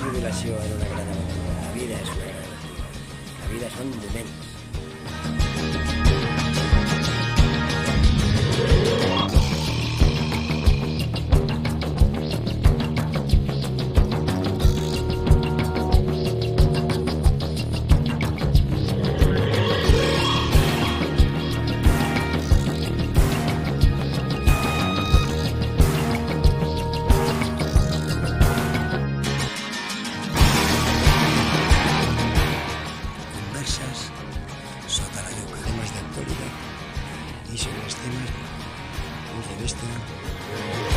jubilació en una gran aventura. La vida és una gran aventura. La vida són moments. Sota la llum, temes d'actualitat i sobre els temes, punts de vista...